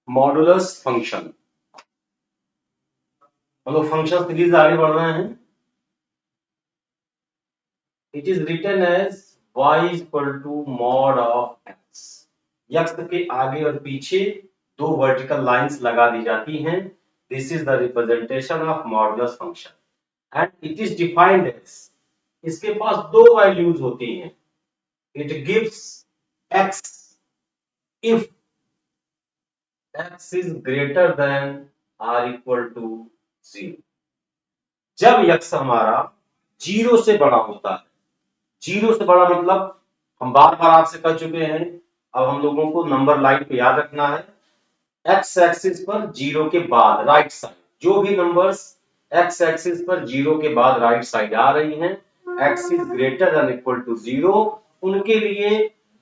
Modulus function. हम लोग function series आगे बढ़ रहे हैं। It is written as y is equal to mod of x। यक्स के आगे और पीछे दो वर्टिकल लाइंस लगा दी जाती हैं। This is the representation of modulus function and it is defined as, इसके पास दो वैल्यूज होती हैं। It gives x if x is greater than or equal to 0। जब x हमारा 0 से बड़ा होता है, 0 से बड़ा मतलब हम बार बार आपसे कह चुके हैं, अब हम लोगों को नंबर लाइन पे याद रखना है। x एक्सिस पर 0 के बाद राइट साइड जो भी नंबर्स x एक्सिस पर 0 के बाद राइट साइड आ रही हैं, x is greater than equal to 0, उनके लिए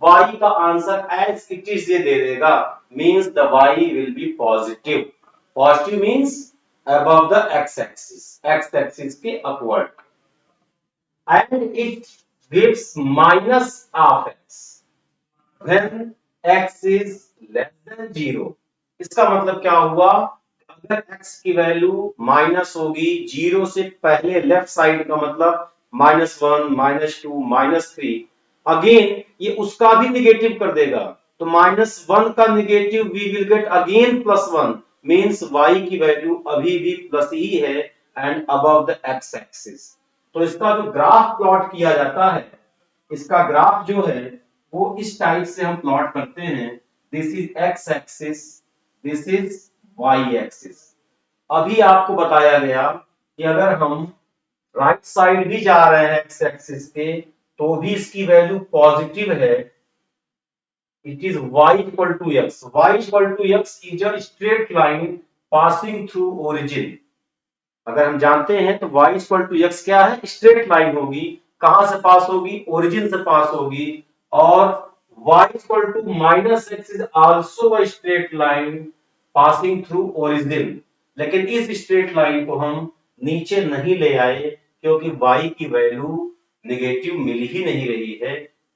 y का आंसर एज इट इज ये दे देगा। Means the y will be positive. Positive means above the x axis के upward, and it gives minus of x when x is less than 0। इसका मतलब क्या हुआ, अगर x की वैल्यू माइनस होगी 0 से पहले लेफ्ट साइड का मतलब -1 -2 -3, अगेन ये उसका भी निगेटिव कर देगा, तो -1 का negative we will get again +1, means y की वैल्यू अभी भी प्लस ही है and above the x axis. तो इसका जो ग्राफ प्लॉट किया जाता है, इसका ग्राफ जो है वो इस टाइप से हम प्लॉट करते हैं। This is x axis, this is y axis. अभी आपको बताया गया कि अगर हम राइट साइड भी जा रहे हैं x एक्सिस के, तो भी इसकी वैल्यू पॉजिटिव है। It is y equal to x। y equal to x is a straight line passing through origin. अगर हम जानते हैं तो y इक्वल टू x क्या है, स्ट्रेट लाइन होगी। कहां से पास होगी, ओरिजिन से पास होगी। और y equal to minus X is also a straight line passing through origin. लेकिन इस स्ट्रेट लाइन को हम नीचे नहीं ले आए क्योंकि y की वैल्यू निगेटिव मिल ही नहीं रही है।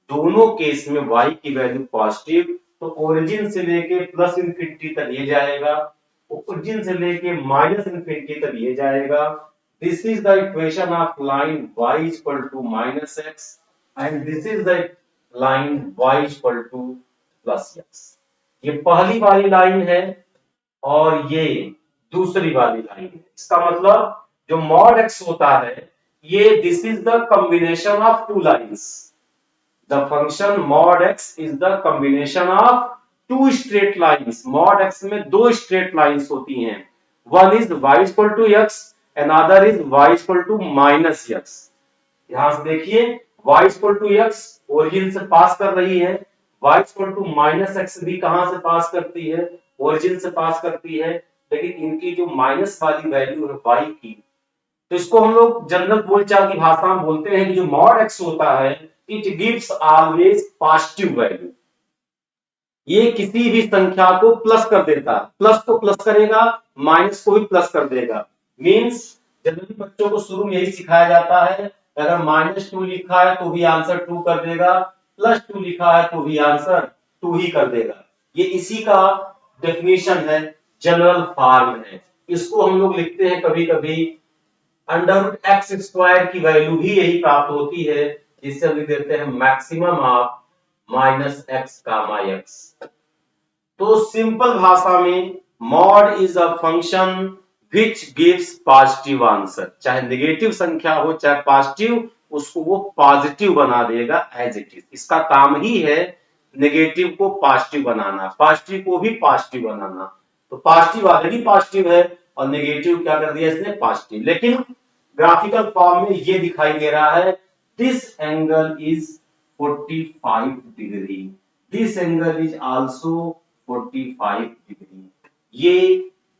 दोनों केस में y की वैल्यू पॉजिटिव, तो ओरिजिन से लेके प्लस इंफिनिटी तक ये जाएगा, ओरिजिन से लेके माइनस इंफिनिटी तक ये जाएगा। This is the equation of line y equal to minus X and this is the line y equal to plus X. ये पहली वाली लाइन है और ये दूसरी वाली लाइन है। इसका मतलब जो मॉड x होता है, ये this is the combination of two lines. The function mod x is the combination of two straight lines। mod x में दो straight lines होती हैं। One is y equal to x, another is y equal to minus x। यहां से देखिए y equal to x origin से पास कर रही है, y equal to minus x भी कहां से पास करती है, ओरिजिन से पास करती है। लेकिन इनकी जो माइनस वाली वैल्यू है y की, तो इसको हम लोग जनरल बोलचाल की भाषा में बोलते हैं कि जो मॉड x होता है, it gives always positive value. ये किसी भी संख्या को प्लस कर देता है, प्लस को प्लस करेगा, माइनस को भी प्लस कर देगा। मींस जनरली बच्चों को शुरू में यही सिखाया जाता है, अगर -2 लिखा है तो भी आंसर 2 कर देगा, +2 लिखा है तो भी आंसर 2 ही कर देगा। ये इसी का डेफिनेशन है, जनरल फॉर्म है। इसको हम लोग लिखते हैं कभी कभी √x² की वैल्यू भी यही प्राप्त होती है, जिससे हम लिख देते हैं मैक्सिमम ऑफ -x, x। तो सिंपल भाषा में mod is a function which gives positive answer. चाहे नेगेटिव संख्या हो चाहे पॉजिटिव, उसको वो पॉजिटिव बना देगा एज इट इज। इसका काम ही है नेगेटिव को पॉजिटिव बनाना, पॉजिटिव को भी पॉजिटिव बनाना। तो पॉजिटिव ऑलरेडी पॉजिटिव है और नेगेटिव क्या कर दिया इसने, पॉजिटिव। लेकिन ग्राफिकल फॉर्म में ये दिखाई दे रहा है, this angle is 45 degree, this angle is also 45 degree. ये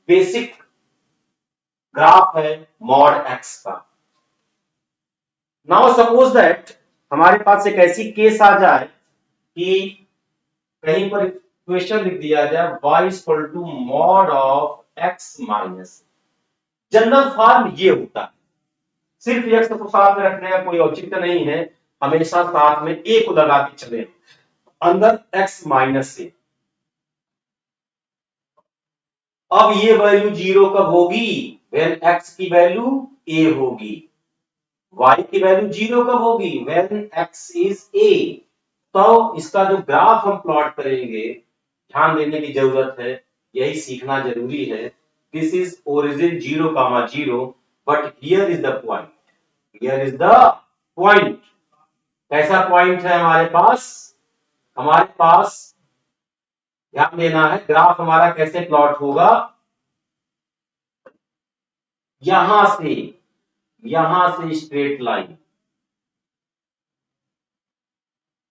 बेसिक ग्राफ है मॉड x का। नाउ सपोज दैट हमारे पास एक ऐसी केस आ जाए कि कहीं पर इक्वेशन लिख दिया जाए y equal to mod of x minus. General form ये होता है, सिर्फ x को साथ में रखने का कोई औचित्य नहीं है, हमेशा साथ में a को लगा के चले अंदर x माइनस से। अब ये वैल्यू 0 कब होगी? व्हेन x की वैल्यू a होगी। y की वैल्यू 0 कब होगी? When x is a। तो इसका जो ग्राफ हम प्लॉट करेंगे, ध्यान देने की जरूरत है, यही सीखना जरूरी है। This is origin 0, 0, but here is the point, here is the point. कैसा पॉइंट है हमारे पास? हमारे पास ध्यान देना है, ग्राफ हमारा कैसे प्लॉट होगा? यहां से, यहां से स्ट्रेट लाइन,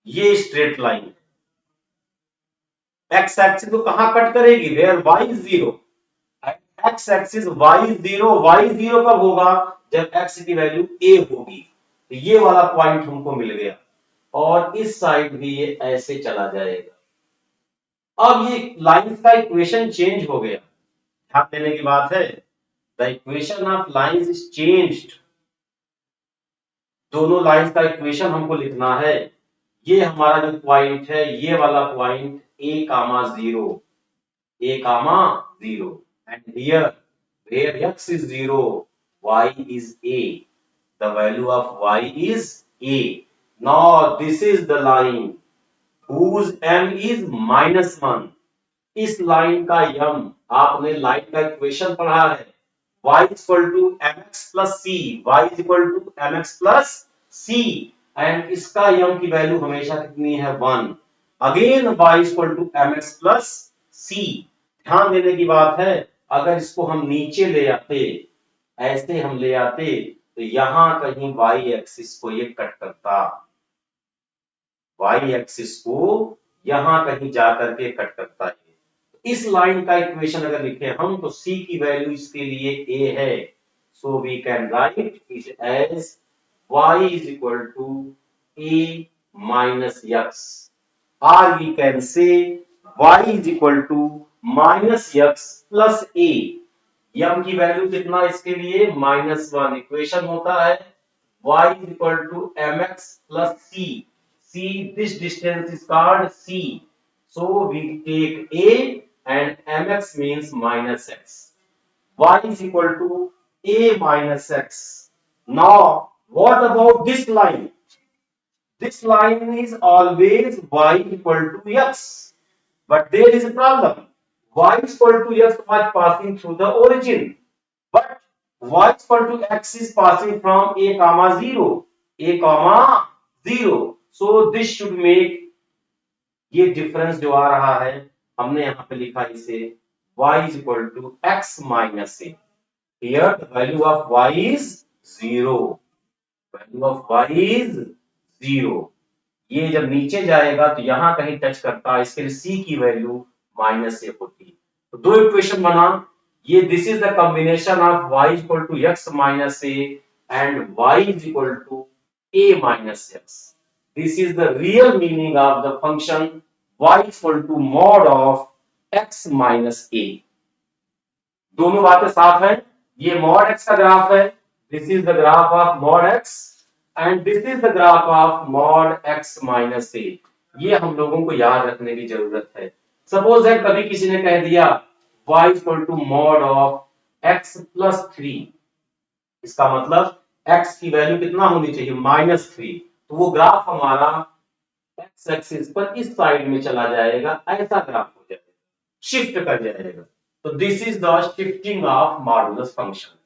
ये स्ट्रेट लाइन एक्स एक्सिस को कहां कट करेगी? Where y is 0। X axis y is 0, y 0 कब होगा? जब x की वैल्यू a होगी। तो ये वाला पॉइंट हमको मिल गया, और इस साइड भी ये ऐसे चला जाएगा। अब ये लाइंस का इक्वेशन चेंज हो गया, ध्यान देने की बात है। The equation of lines is changed. दोनों लाइंस का इक्वेशन हमको लिखना है। ये हमारा जो पॉइंट है, ये वाला point a, 0, a, 0, and here where x is 0, y is a. The value of y is a. Now this is the line whose m is -1. इस लाइन का m, आपने लाइन का इक्वेशन पढ़ा है, y equal to mx plus c, y equal to mx plus c, and इसका m की value हमेशा कितनी है? 1। Again y equal to mx plus c। ध्यान देने की बात है, अगर इसको हम नीचे ले आते, ऐसे हम ले आते, तो यहां कहीं y एक्सिस को ये कट करता, y एक्सिस को यहां कहीं जाकर के कट करता है। इस लाइन का इक्वेशन अगर लिखें हम, तो c की वैल्यू इसके लिए a है, so we can write it as y is equal to a minus x, or we can say y is equal to minus x plus a। m की वैल्यू कितना इसके लिए? -1। इक्वेशन होता है y is equal to mx plus c। c, this distance is called c, so we take a and mx means minus x। y is equal to a minus x। Now what about this line? This line is always y equal to x, but there is a problem. Y equal to x was passing through the origin, but y equal to x is passing from a comma 0, a comma 0. So this should make, ये difference जो आ रहा है, हमने यहाँ पे लिखा इसे y is equal to x minus a। Here the value of y is 0. Value of y is 0। ये जब नीचे जाएगा तो यहां कहीं टच करता है, इसके लिए c की वैल्यू -1 होती। तो दो इक्वेशन बना, ये this is the combination of y equal to x minus a and y is equal to a minus x। This is the real meaning of the function y equal to mod of x minus a। दोनों बातें साफ है। ये mod x का graph है, this is the graph of mod x, and this is the graph of mod x minus a। ये हम लोगों को याद रखने की जरूरत है। सपोज है कभी किसी ने कह दिया y equal to mod of x plus 3, इसका मतलब x की वैल्यू कितना होनी चाहिए? -3। तो वो ग्राफ हमारा x एक्सिस पर इस साइड में चला जाएगा, ऐसा ग्राफ हो जाएगा, शिफ्ट कर जाएगा। तो this is the shifting of modulus function.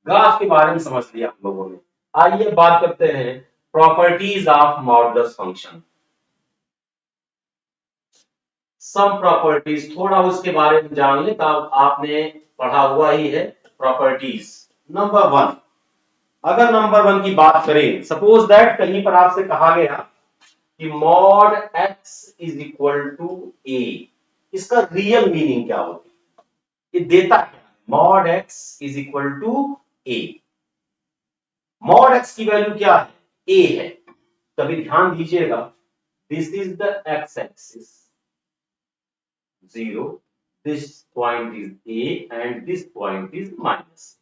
Graph के बारे में समझ लिया हम लोगों ने। आइए बात करते हैं properties of modulus function. Some properties, थोड़ा उसके बारे में जान ले, तब आपने पढ़ा हुआ ही है प्रॉपर्टीज। नंबर 1, अगर नंबर 1 की बात करें, सपोज दैट कहीं पर आपसे कहा गया कि mod x is equal to a, इसका रियल मीनिंग क्या होती है? ये देता क्या? Mod x is equal to a। Mod x की वैल्यू क्या है? a है। तभी ध्यान दीजिएगा, this is the x axis 0, this point is a and this point is minus.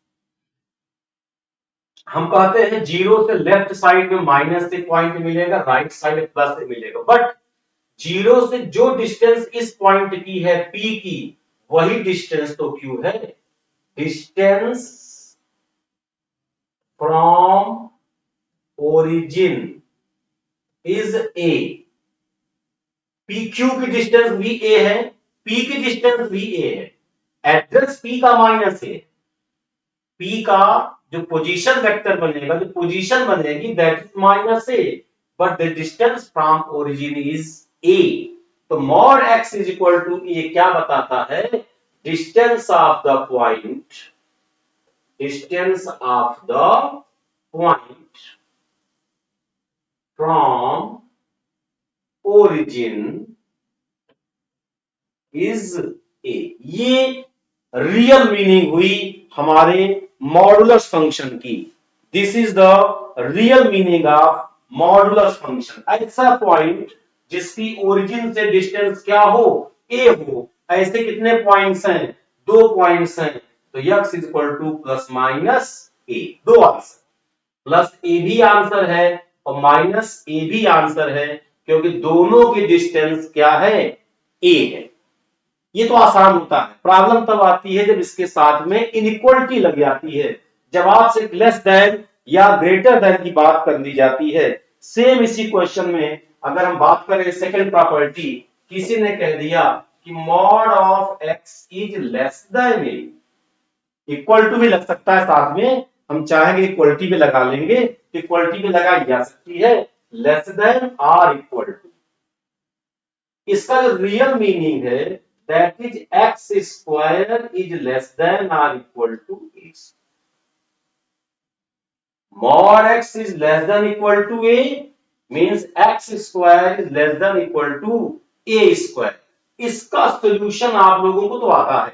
हम कहते हैं 0 से लेफ्ट साइड में माइनस से पॉइंट मिलेगा, राइट साइड में प्लस से मिलेगा, बट 0 से जो डिस्टेंस इस पॉइंट की है p की, वही डिस्टेंस तो Q है। Distance from origin is A। PQ की डिस्टेंस भी A है, P की डिस्टेंस भी A है, एड्रेस P का माइनस A। P का जो पोजीशन वेक्टर बनेगा, जो पोजीशन बनेगी that is minus A, but the distance from origin is A। तो mod x is equal to A क्या बताता है? Distance of the point, distance of the point from origin is A। ये real meaning हुई हमारे modulus function की। This is the real meaning of modulus function. ऐसा point जिसकी origin से डिस्टेंस क्या हो? A हो। ऐसे कितने पॉइंट्स हैं? 2 पॉइंट्स हैं। तो x is equal to plus minus A। दो आंसर, प्लस A भी आंसर है और माइनस A भी आंसर है, क्योंकि दोनों की डिस्टेंस क्या है? A है। ये तो आसान होता है। प्रॉब्लम तब आती है जब इसके साथ में इनइक्वालिटी लग जाती है, जब आपसे लेस देन या ग्रेटर देन की बात कर ली जाती है। सेम इसी क्वेश्चन में अगर हम बात करें सेकंड प्रॉपर्टी, किसी ने कह दिया कि mod of x is less than A। Equal to भी लग सकता है साथ में, हम चाहेंगे इक्वलिटी भी लगा लेंगे, इक्वलिटी भी लगाई जा सकती है, लेस देन और इक्वल टू। इसका जो रियल मीनिंग है that is x square is less than or equal to a। Mod x is less than equal to a means x square is less than equal to a square। इसका solution आप लोगों को तो आता है,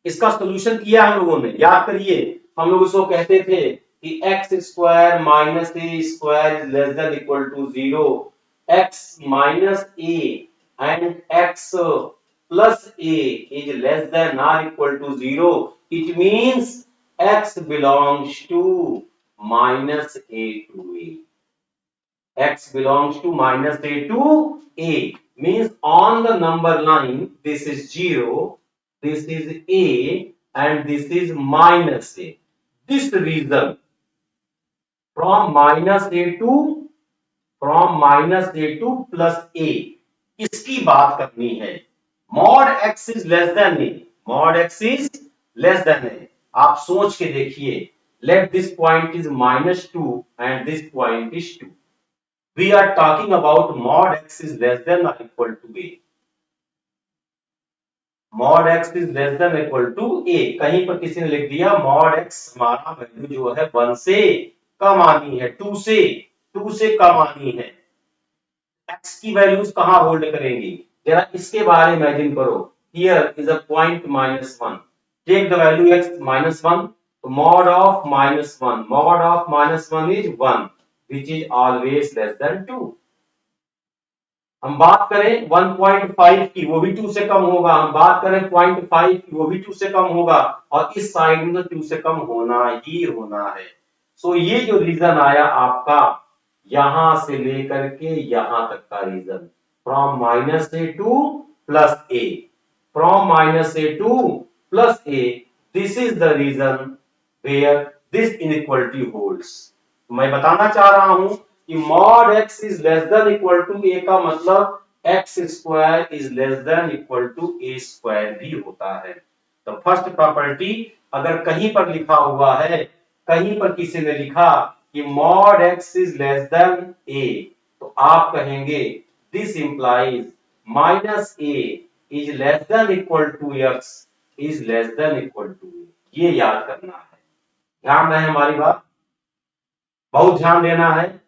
इसका solution किया हम लोगों ने, याद करिए। हम लोग इसको कहते थे कि x square minus A square is less than equal to 0, x minus A and x plus a is less than or equal to 0, it means x belongs to minus a to a। x belongs to minus a to a means on the number line this is 0, this is a and this is minus a। This reason from minus a to plus a, इसकी बात करनी है। Mod x is less than a, mod x is less than a. आप सोच के देखिए, let this point is -2 and this point is 2। We are talking about mod x is less than और equal to a। Mod x is less than equal to a। कहीं पर किसी ने लिख दिया मॉड x हमारा वैल्यू जो है 1 से कम आनी है, 2 से कम आनी है। x की वैल्यूज कहां होल्ड करेंगी? जरा इसके बारे में इमेजिन करो। Here is a point -1, take the value x -1, तो mod of -1 is 1 which is always less than 2। हम बात करें 1.5 की, वो भी 2 से कम होगा। हम बात करें 0.5 की, वो भी 2 से कम होगा। और इस साइड में तो 2 से कम होना ही होना है। सो ये जो रीजन आया आपका, यहां से लेकर के यहां तक का region, from -a to +a, from -a to +a, this is the region where this inequality holds. मैं बताना चाह रहा हूं कि mod x is less than equal to a का मतलब x square is less than equal to a square भी होता है। तो फर्स्ट प्रॉपर्टी अगर कहीं पर लिखा हुआ है, कहीं पर किसी ने लिखा कि mod x is less than a, तो आप कहेंगे this implies -a is less than equal to x is less than equal to a। ये याद करना है, ध्यान रहे हमारी बात, बहुत ध्यान देना है।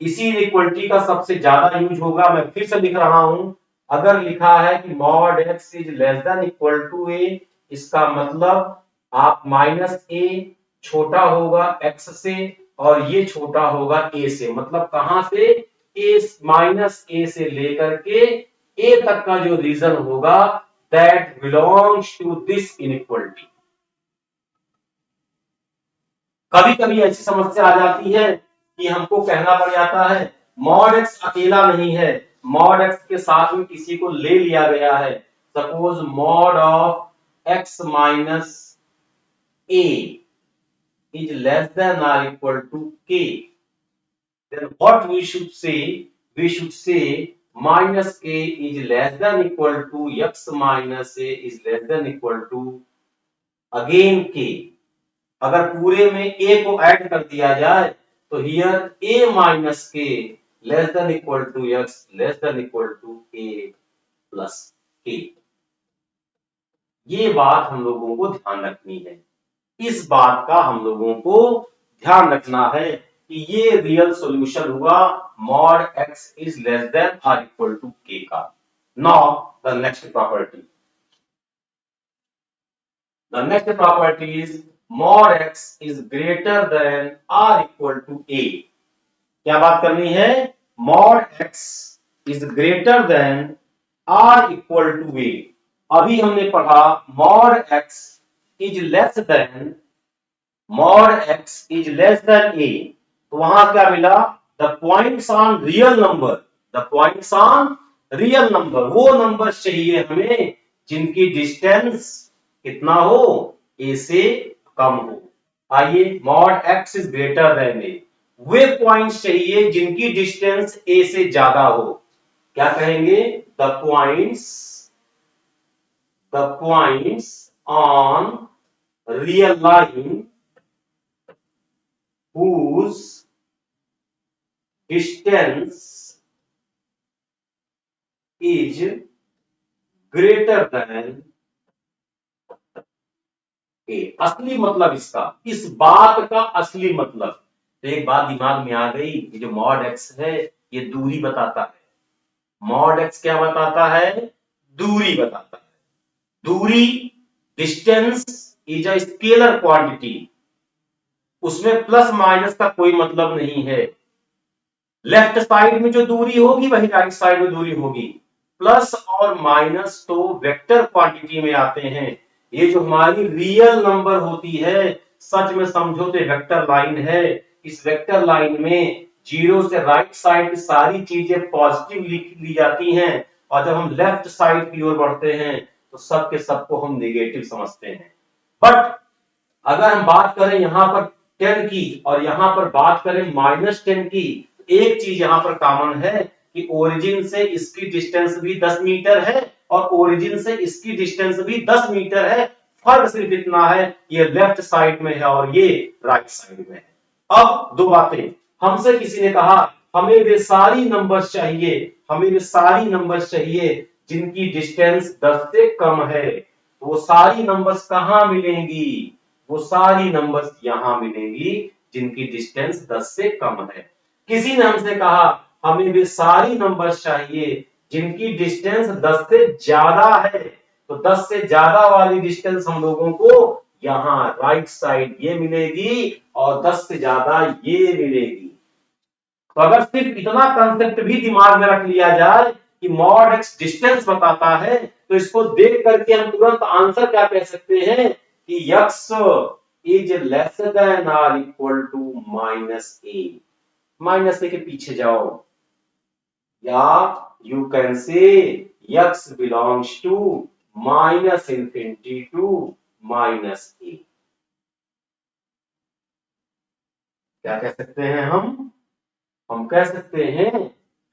इसी इनइक्वालिटी का सबसे ज्यादा यूज होगा। मैं फिर से लिख रहा हूं, अगर लिखा है कि mod x is less than equal to a, इसका मतलब आप -a छोटा होगा x से और ये छोटा होगा a से। मतलब कहां से? a से लेकर के a तक का जो रीजन होगा that belongs to this inequality. कभी कभी ऐसी समस्या आ जाती है कि हमको कहना पड़ जाता है मॉड x अकेला नहीं है, मॉड x के साथ में किसी को ले लिया गया है। suppose mod of x minus a is less than or equal to k, then what we should say? We should say minus k is less than equal to x minus a is less than equal to again k. अगर पूरे में a को add कर दिया जाए तो here a minus k less than equal to x less than equal to a plus k। ये बात हम लोगों को ध्यान रखनी है। इस बात का हम लोगों को ध्यान रखना है कि ये रियल सॉल्यूशन हुआ mod x is less than और इक्वल टू k का। Now the next property, the next property is mod x is greater than or equal to a। क्या बात करनी है? mod x is greater than or equal to a। अभी हमने पढ़ा mod x is less than a, तो वहां क्या मिला? the points on real number, the points on real number, वो नंबर चाहिए हमें जिनकी डिस्टेंस कितना हो? a से कम हो। आइए mod x is greater than a, way points चाहिए जिनकी डिस्टेंस a से ज्यादा हो। क्या कहेंगे? the points on real line whose distance is greater than a। असली मतलब इसका, इस बात का असली मतलब, तो एक बात दिमाग में आ गई, ये जो मॉड x है ये दूरी बताता है। मॉड x क्या बताता है? दूरी बताता है। दूरी, distance is a scalar quantity, उसमें प्लस माइनस का कोई मतलब नहीं है। लेफ्ट साइड में जो दूरी होगी वही राइट साइड में दूरी होगी। प्लस और माइनस तो वेक्टर क्वांटिटी में आते हैं। ये जो हमारी रियल नंबर होती है, सच में समझो तो वेक्टर लाइन है। इस वेक्टर लाइन में जीरो से राइट साइड की सारी चीजें पॉजिटिव लिख ली जाती हैं, और जब हम लेफ्ट साइड की ओर बढ़ते हैं तो सब के सबको हम नेगेटिव समझते हैं। बट अगर हम बात करें यहाँ पर 10 की और यहाँ पर बात करें -10 की, एक चीज यहाँ पर कॉमन है कि ओरिजिन से इसकी डिस्टेंस भी 10 मीटर है और ओरिजिन से इसकी डिस्टेंस भी 10 मीटर है। फर्क सिर्फ इतना है, ये लेफ्ट साइड में है और ये राइट साइड में है। अब दो बातें, हमसे किसी ने कहा हमें वे सारी नंबर्स चाहिए, हमें वे सारी नंबर्स चाहिए जिनकी डिस्टेंस 10 से कम है। वो सारी नंबर्स कहाँ मिलेंगी? वो सारी नंबर्स यहां मिलेंगी जिनकी डिस्टेंस 10 से कम है। किसी ने हमसे कहा हमें भी सारी नंबर्स चाहिए जिनकी डिस्टेंस 10 से ज्यादा है, तो 10 से ज्यादा वाली डिस्टेंस हम लोगों को यहां राइट साइड ये मिलेगी और 10 से ज्यादा ये मिलेगी। तो अगर सिर्फ इतना कंसेप्ट भी दिमाग में रख लिया जाए कि मॉड x डिस्टेंस बताता है, तो इसको देख करके हम तुरंत आंसर क्या कह सकते हैं कि x इज लेस देन और इक्वल टू -a। -a के पीछे जाओ, या you can say x belongs to -infinity to -a। क्या कह सकते हैं हम कह सकते हैं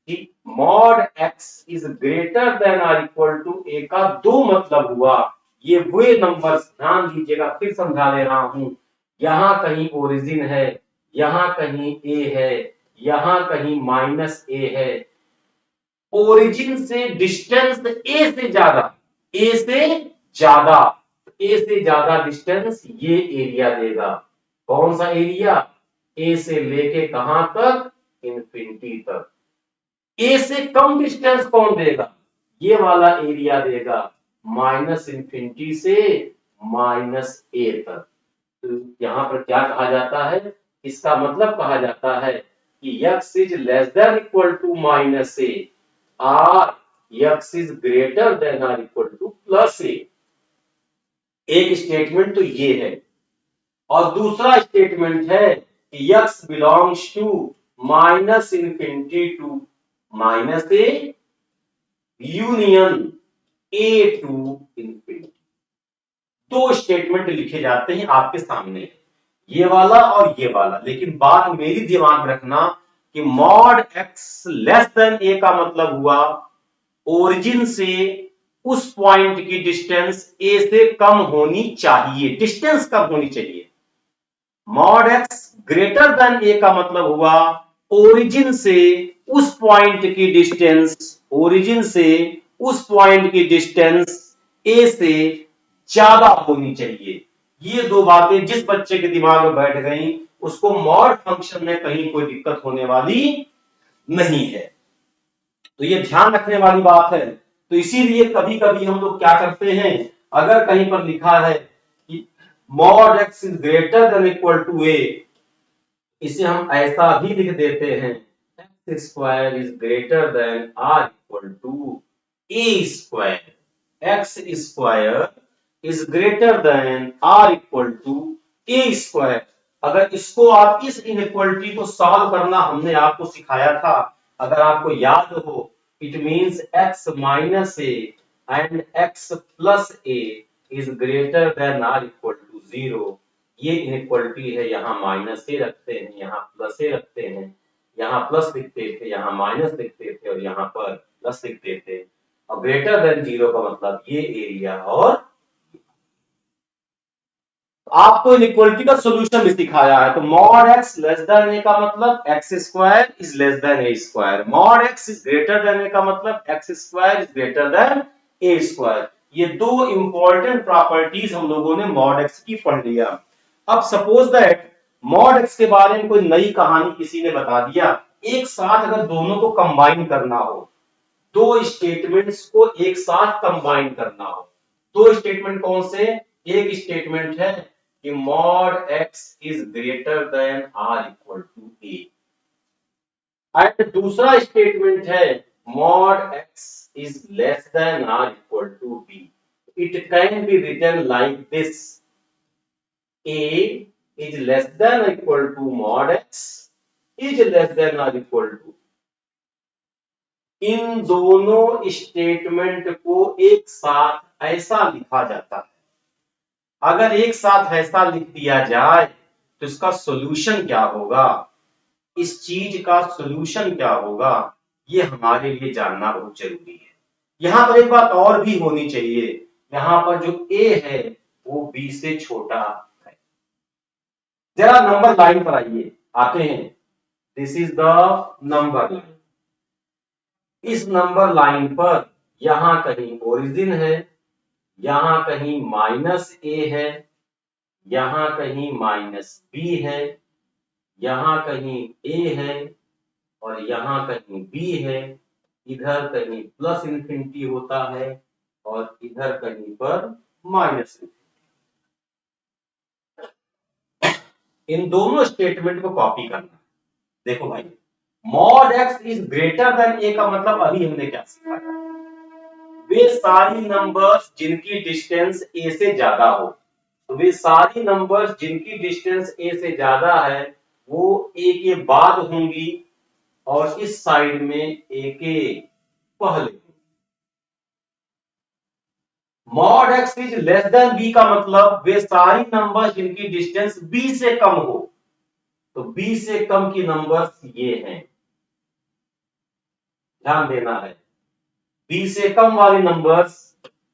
कि mod x is greater than और इक्वल टू a का दो मतलब हुआ। ये वे नंबर्स, ध्यान दीजिएगा, फिर समझा दे रहा हूं, यहां कहीं ओरिजिन है, यहां कहीं a है, यहां कहीं -a है। ओरिजिन से डिस्टेंस a से ज्यादा, a से ज्यादा, a से ज्यादा डिस्टेंस ये एरिया देगा। कौन सा एरिया? a से लेके कहां तक? इंफिनिटी तक। a से कम डिस्टेंस कौन देगा? ये वाला एरिया देगा, -इंफिनिटी से -a तक। तो यहां पर क्या कहा जाता है? इसका मतलब कहा जाता है कि x is less than equal to -a और x इज ग्रेटर देन और इक्वल टू +a। एक स्टेटमेंट तो ये है, और दूसरा स्टेटमेंट है कि x belongs to -infinity to -a union A to infinity. दो स्टेटमेंट लिखे जाते हैं आपके सामने, ये वाला और ये वाला, लेकिन बात मेरी दिमाग में रखना कि mod x less than a का मतलब हुआ ओरिजिन से उस पॉइंट की डिस्टेंस ए से कम होनी चाहिए, डिस्टेंस कम होनी चाहिए। Mod x greater than a का मतलब हुआ ओरिजिन से उस पॉइंट की डिस्टेंस, ओरिजिन से उस पॉइंट की डिस्टेंस ए से ज्यादा होनी चाहिए। ये दो बातें जिस बच्चे के दिमाग में बैठ गई उसको मॉड फंक्शन में कहीं कोई दिक्कत होने वाली नहीं है। तो ये ध्यान रखने वाली बात है। तो इसीलिए कभी कभी हम लोग क्या करते हैं, अगर कहीं पर लिखा है कि mod x is greater than equal to a, इसे हम ऐसा भी लिख देते हैं x square is greater than or equal to a square. X square is greater than or equal to a square. अगर इसको आप इस इनइक्वालिटी को सॉल्व करना हमने आपको सिखाया था, अगर आपको याद हो, it means x minus A and x plus A is greater than or equal to 0। ये इनइक्वालिटी है, यहाँ माइनस ए रखते हैं, यहाँ प्लस ए रखते हैं, यहाँ प्लस लिखते थे, यहाँ माइनस लिखते थे और यहाँ पर प्लस लिखते थे। और ग्रेटर देन 0 का मतलब ये एरिया। और आपको इनइक्वालिटी का सॉल्यूशन भी सिखाया है। तो mod x less than a का मतलब x square is less than a square, mod x is greater than a का मतलब x square is greater than a square. ये दो इंपॉर्टेंट प्रॉपर्टीज हम लोगों ने मॉड एक्स की पढ़ लिया। अब सपोज दैट मॉड एक्स के बारे में कोई नई कहानी किसी ने बता दिया, एक साथ अगर दोनों को कंबाइन करना हो, दो स्टेटमेंट्स को एक साथ कंबाइन करना हो, दो स्टेटमेंट कौन से, एक स्टेटमेंट है कि mod x is greater than or equal to a, and दूसरा स्टेटमेंट है mod x is less than or equal to b। It can be written like this, a is less than or equal to mod x is less than or equal to. इन दोनों statement को एक साथ ऐसा लिखा जाता है। अगर एक साथ ऐसा लिख दिया जाए तो इसका सॉल्यूशन क्या होगा, इस चीज का सॉल्यूशन क्या होगा, ये हमारे लिए जानना बहुत जरूरी है। यहां पर एक बात और भी होनी चाहिए, यहां पर जो a है वो b से छोटा है। जरा नंबर लाइन पर आइए, आते हैं। This is the number line. इस नंबर लाइन पर यहां कहीं ओरिजिन है, यहां कहीं माइनस ए है, यहां कहीं माइनस बी है, यहां कहीं ए है और यहां कहीं बी है। इधर कहीं प्लस इंफिनिटी होता है और इधर कहीं पर माइनस। इन दोनों स्टेटमेंट को कॉपी करना। देखो भाई, mod x is greater than a का मतलब अभी हमने क्या सिखाया, वे सारी नंबर्स जिनकी डिस्टेंस ए से ज्यादा हो। तो वे सारी नंबर्स जिनकी डिस्टेंस ए से ज्यादा है वो ए के बाद होंगी और इस साइड में ए के पहले। Mod x is less than B का मतलब वे सारी नंबर्स जिनकी डिस्टेंस बी से कम हो। तो बी से कम की नंबर्स ये हैं, ध्यान देना है। बी से कम वाली नंबर्स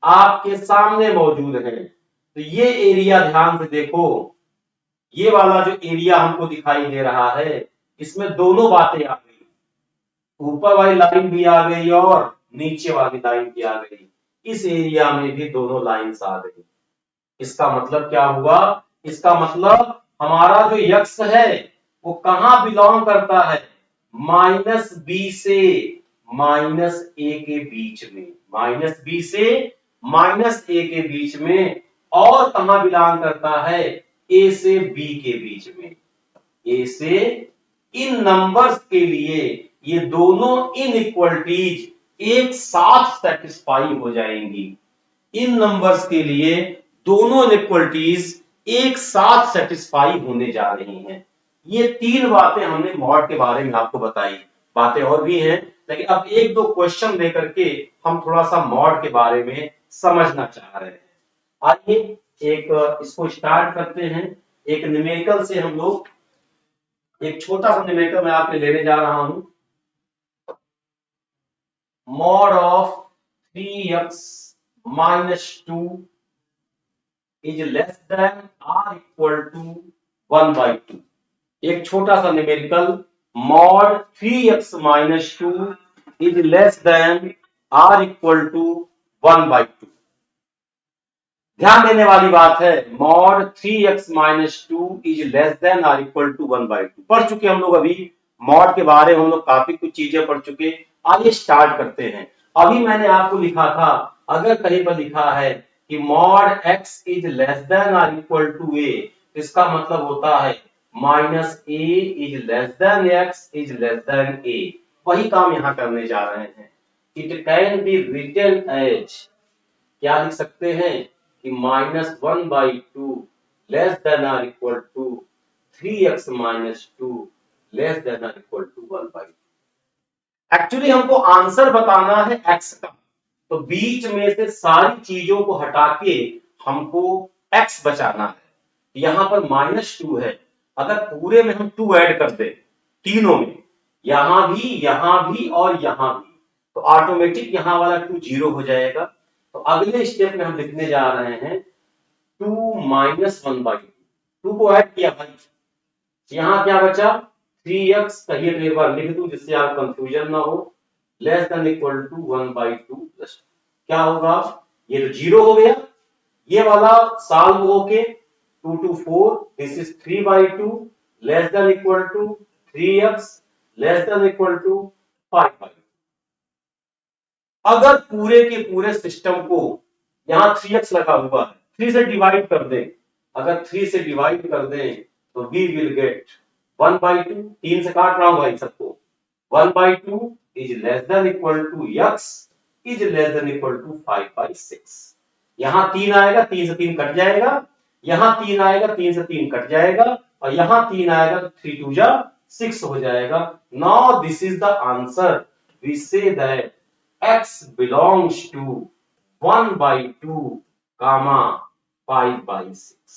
आपके सामने मौजूद हैं। तो ये एरिया ध्यान से देखो, ये वाला जो एरिया हमको दिखाई दे रहा है इसमें दोनों बातें आ गई, ऊपर वाली लाइन भी आ गई और नीचे वाली लाइन भी आ गई। इस एरिया में भी दोनों लाइंस आ गई। इसका मतलब क्या हुआ, इसका मतलब हमारा जो यक्स है वो कहां बिलोंग करता है, माइनस बी से माइनस ए के बीच में, माइनस बी से माइनस ए के बीच में। और कहां बिलोंग करता है, ए से बी के बीच में। ए से, इन नंबर्स के लिए ये दोनों इनइक्वालिटीज एक साथ सेटिस्फाई हो जाएंगी। इन नंबर्स के लिए दोनों इनइक्वालिटीज एक साथ सेटिस्फाई होने जा रही हैं। ये तीन बातें हमने मॉड के बारे में आपको बताई, बातें और भी हैं लेकिन अब एक दो क्वेश्चन लेकर के हम थोड़ा सा मॉड के बारे में समझना चाह रहे हैं। आइए एक इसको स्टार्ट करते हैं। एक न्यूमेरिकल से हम लोग एक छोटा सा न्यूमेरिकल मैं आपके लेने जा रहा हूं। Mod of 3x minus 2 is less than or equal to 1/2। एक छोटा सा numerical mod 3x minus 2 is less than or equal to 1/2। ध्यान देने वाली बात है, mod 3x minus 2 is less than or equal to 1/2 पढ़ चुके हम लोग। अभी मॉड के बारे में हम लोग काफी कुछ चीजें पढ़ चुके। आइए स्टार्ट करते हैं। अभी मैंने आपको लिखा था, अगर कहीं पर लिखा है कि mod x is less than or equal to a, इसका मतलब होता है minus a is less than x is less than a। वही काम यहां करने जा रहे हैं। It can be written as, क्या लिख सकते हैं कि -1/2 लेस देन और equal to 3x minus 2 less than और इक्वल टू 1/2। एक्चुअली हमको आंसर बताना है x का, तो बीच में से सारी चीजों को हटा के हमको x बचाना है। यहां पर -2 है, अगर पूरे में हम 2 ऐड कर दें तीनों में, यहां भी और यहां भी, तो ऑटोमेटिक यहां वाला 2 0 हो जाएगा। तो अगले स्टेप में हम लिखने जा रहे हैं 2 minus 1/2। 2 को ऐड किया भाई, यहां क्या बचा 3x, कहिए तो एक बार लिख दूं जिससे आप कंफ्यूजन ना हो, less than equal to 1/2 plus क्या होगा, ये तो 0 हो गया, ये वाला सॉल्व होके 2 to 4 this is 3/2 less than equal to 3x less than equal to 5/2। अगर पूरे के पूरे सिस्टम को यहां 3x लगा हुआ है, 3 से डिवाइड कर दें, अगर 3 से डिवाइड कर दें तो वी विल गेट 1/2। 3 से काट रहा हूं भाई सबको, 1/2 is less than equal to x is less than equal to 5/6। यहां 3 आएगा, 3 से 3 कट जाएगा, यहां 3 आएगा, 3 से 3 कट जाएगा, और यहां 3 आएगा तो 3 2 जा 6 हो जाएगा। Now this is the answer. We say that x belongs to 1/2 comma 5/6।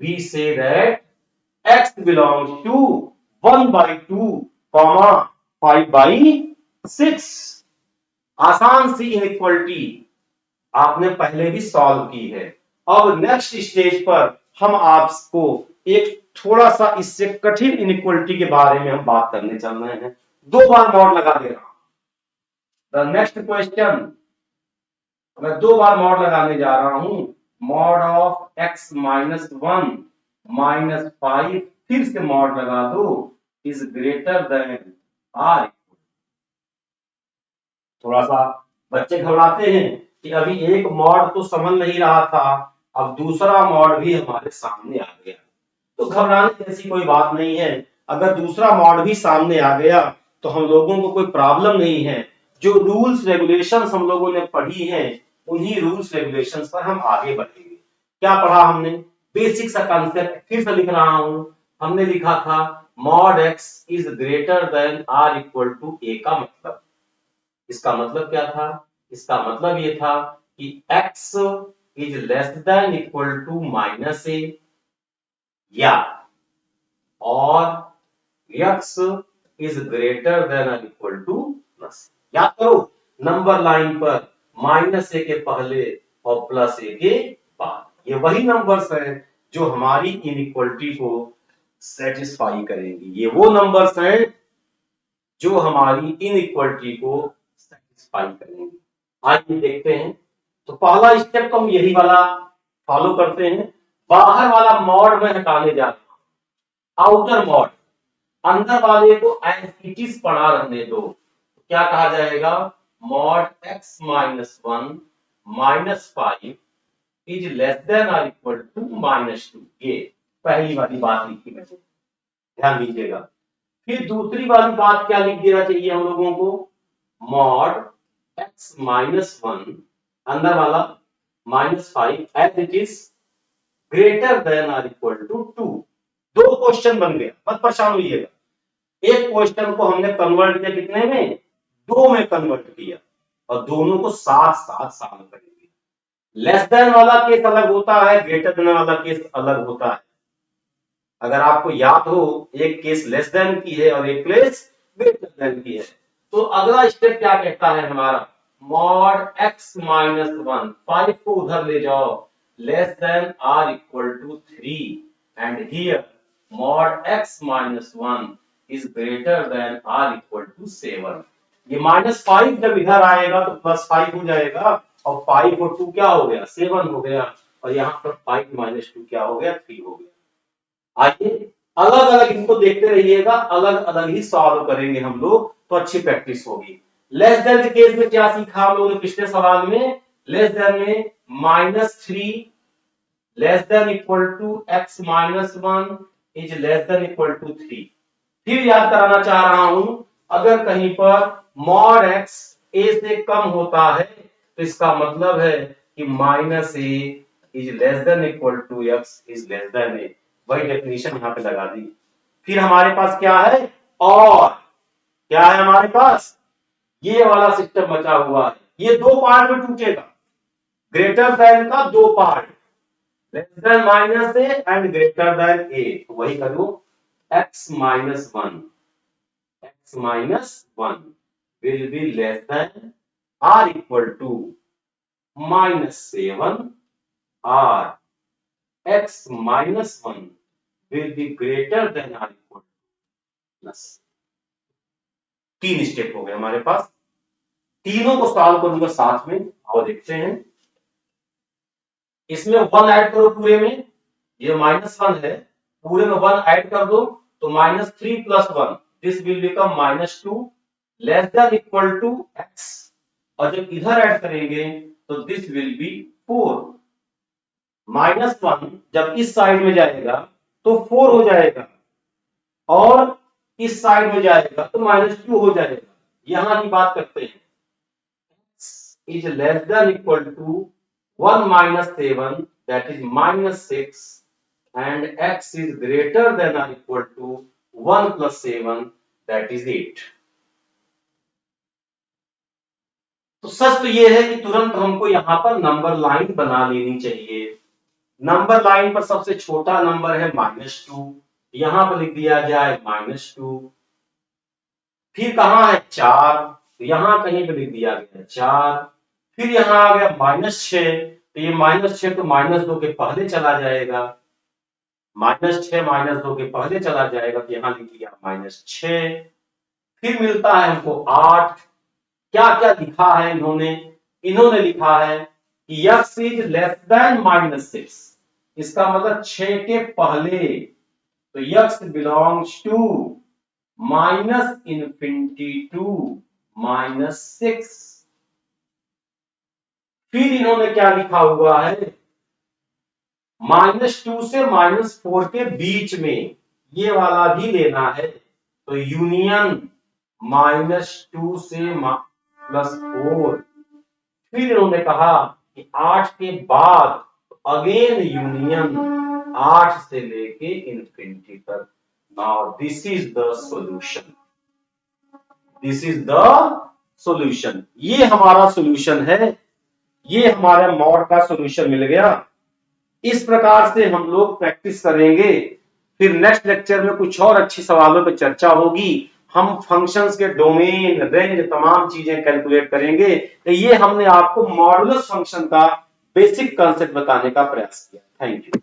we say that x belongs to 1/2 comma 5/6। आसान सी इनइक्वालिटी आपने पहले भी सॉल्व की है। अब नेक्स्ट स्टेज पर हम आपको एक थोड़ा सा इससे कठिन इनइक्वालिटी के बारे में हम बात करने चल रहे हैं। 2 बार मॉड लगा दे रहा हूं। The next question, मैं 2 बार मॉड लगाने जा रहा हूं। Mod of x minus 1 minus 5, फिर से मॉड लगा दो, इज ग्रेटर देन r। थोड़ा सा बच्चे घबराते हैं कि अभी एक मॉड तो समझ नहीं रहा था, अब दूसरा मॉड भी हमारे सामने आ गया। तो घबराने जैसी कोई बात नहीं है। अगर दूसरा मॉड भी सामने आ गया तो हम लोगों को कोई प्रॉब्लम नहीं है। जो रूल्स रेगुलेशंस हम लोगों ने पढ़ी हैं, उन्हीं रूल्स रेगुलेशंस पर हम आगे बढ़ेंगे। क्या पढ़ा हमने, बेसिक सा कॉन्सेप्ट फिर से लिख रहा हूं। हमने लिखा था mod x is greater than r equal to a का मतलब, इसका मतलब क्या था, इसका मतलब ये था कि x is less than equal to -a, या और x इज ग्रेटर देन और इक्वल टू प्लस। याद करो, नंबर लाइन पर -a के पहले और +a के बाद, ये वही नंबर्स हैं जो हमारी इनइक्वालिटी को सेटिस्फाई करेंगी। ये वो नंबर्स हैं जो हमारी इनइक्वालिटी को सेटिस्फाई करेंगे। आइए देखते हैं। तो पहला स्टेप तो हम यही वाला फॉलो करते हैं। बाहर वाला मॉड में हटाने जाते हैं, आउटर मॉड, अंदर वाले को एज इट इज पढ़ा रहने दो। क्या कहा जाएगा, mod x minus 1 minus 5 is less than और इक्वल टू -2। ये पहली वाली बात लिखी मैंने, ध्यान दीजिएगा। फिर दूसरी वाली बात क्या लिख देना चाहिए हम लोगों को, मॉड x minus 1 अंदर वाला -5 as it is greater than और इक्वल टू 2। 2 क्वेश्चन बन गया, मत परेशान होइएगा। एक क्वेश्चन को हमने कन्वर्ट किया कितने में, 2 में कन्वर्ट किया, और दोनों को साथ साथ सॉल्व करेंगे। लेस देन वाला केस अलग होता है, ग्रेटर देन वाला केस अलग होता है। अगर आपको याद हो, एक केस लेस देन की है और एक केस ग्रेटर देन की है। तो अगला स्टेप क्या कहता है हमारा, मॉड x माइनस 1, 5 को उधर ले जाओ, less than or equal to 3, and here mod x minus 1 is greater than or equal to 7। ये -5 जब इधर आएगा तो +5 हो जाएगा, और 5 और 2 क्या हो गया, 7 हो गया, और यहाँ पर 5 माइनस 2 क्या हो गया, 3 हो गया। आइए अलग अलग इनको देखते रहिएगा, अलग अलग ही सॉल्व करेंगे हम लोग, तो अच्छी प्रैक्टिस होगी। लेस देन के केस में क्या सीखा हम लोगों ने पिछले सवाल में, लेस देन में -3 less than equal to x minus 1 is less than equal to 3। फिर याद कराना चाह रहा हूं, अगर कहीं पर मॉड x a से कम होता है तो इसका मतलब है कि -a is less than equal to x is less than a। वही डेफिनेशन यहां पे लगा दी। फिर हमारे पास क्या है, और क्या है हमारे पास, ये वाला सिस्टम बचा हुआ है, ये 2 पार्ट में टूटेगा, ग्रेटर देन का 2 part, less than minus A and greater than a. तो वही करो, x minus 1 will be less than or equal to -7, or x minus 1 will be greater than or equal to plus. 3 step हो गए हमारे पास, तीनों को solve करूंगा साथ में, आओ देखते हैं। इसमें 1 ऐड करो पूरे में, ये -1 है, पूरे में 1 ऐड कर दो, तो -3 + 1 this will become -2 less than equal to x, और जब इधर ऐड करेंगे तो दिस विल बी 4। -1 जब इस साइड में जाएगा तो 4 हो जाएगा, और इस साइड में जाएगा तो -2 हो जाएगा। यहां की बात करते हैं, x is less than equal to 1 minus 7, that is -6, and x is greater than or equal to 1 plus 7, that is 8। तो सच तो ये है कि तुरंत हमको यहां पर नंबर लाइन बना लेनी चाहिए। नंबर लाइन पर सबसे छोटा नंबर है -2, यहां पर लिख दिया गया है -2। फिर कहां है 4, तो यहां कहीं पे लिख दिया गया है 4। फिर यहां आ गया -6, तो ये -6 तो -2 के पहले चला जाएगा, -6 -2 के पहले चला जाएगा, तो यहां लिख दिया -6। फिर मिलता है हमको 8। क्या क्या लिखा है इन्होंने, इन्होंने लिखा है कि x इज लेस देन -6, इसका मतलब 6 के पहले, तो x belongs to -infinity to -6। फिर इन्होंने क्या लिखा हुआ है, -2 से -4 के बीच में, ये वाला भी लेना है, तो यूनियन -2 से +4। फिर इन्होंने कहा कि 8 के बाद अगेन यूनियन 8 से लेके इंफिनिटी तक। Now this is the solution, this is the solution. ये हमारा सॉल्यूशन है, ये हमारा मॉड का सॉल्यूशन मिल गया। इस प्रकार से हम लोग प्रैक्टिस करेंगे, फिर नेक्स्ट लेक्चर में कुछ और अच्छी सवालों पर चर्चा होगी। हम फंक्शंस के डोमेन, रेंज, तमाम चीजें कैलकुलेट करेंगे। तो ये हमने आपको मॉडुलस फंक्शन का बेसिक कांसेप्ट बताने का प्रयास किया। Thank you.